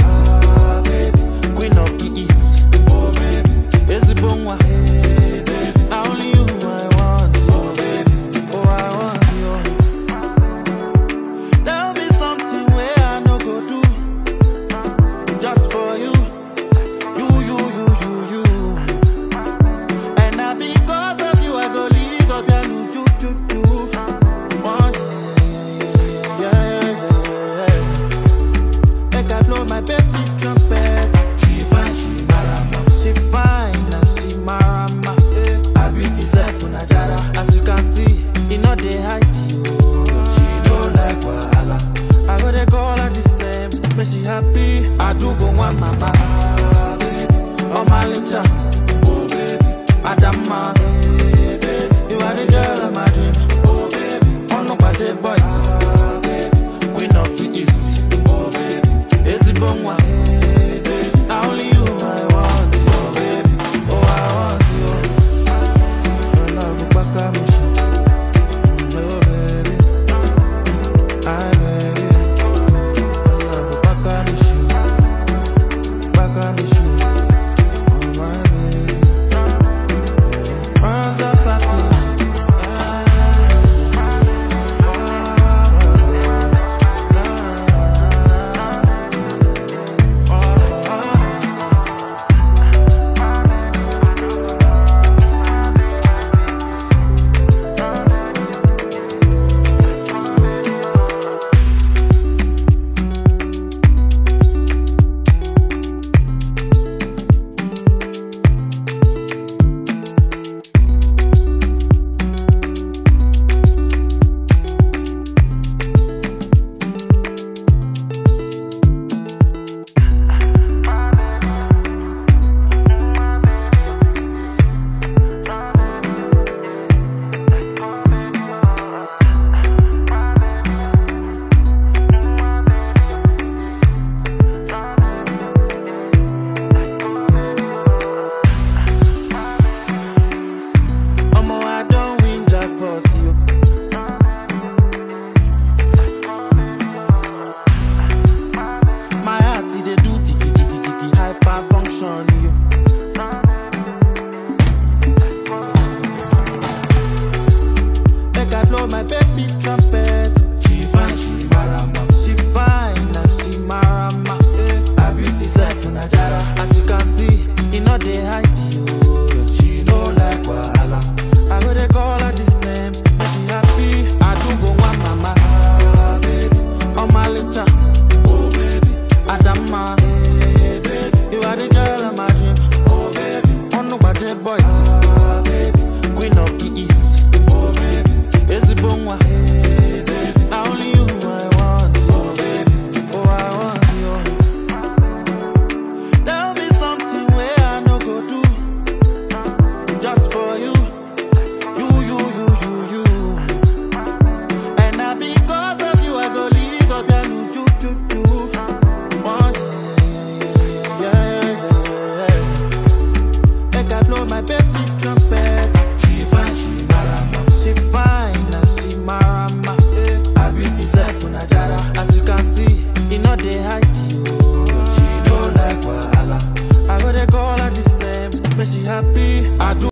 boys. Queen of the East. Ezibongwa. Now only you I want. Oh, I want you. There'll be something where I no go do. Just for you. You. And now because of you I go leave up your new choo. Make I blow my baby trumpet. She fine, she marama. She fine and she marama. Her beauty self unajara. As you can see, you know they hide you. She don't like wahala. I go they call her this name, but she happy. I do go one mama. Oh my linja, oh baby, Adama, baby. You are the girl of my dream, oh baby. Oh no party boys, Queen of the East, oh baby. Ezibongwa, now only you I want you, baby. Oh I want you. Your love bakamishi, no baby, I baby. Your love bakamishi. My baby trumpet. She fine, she marama. She fine and she marama. Her beauty self unajara. As you can see, you know they hide you. She know like wahala. I go they call her this name, but she happy. I do go one mama, baby. Oh my linja, oh baby, Adama, baby. You are the girl of my dream, oh baby. Oh no party boys, baby. Queen of the East, oh baby. Ezibongwa, now only you I want you, baby. Oh I want you. There'll be something where I no go do. Just for you. And now because of you I go leave up your new choo. Oh yeah. Make I blow my baby trumpet. She fine, she marama. She fine and she marama. Her beauty self unajara. As you can see, you know they hide you. She don't like wahala. I go they call her this name, but she happy. I do.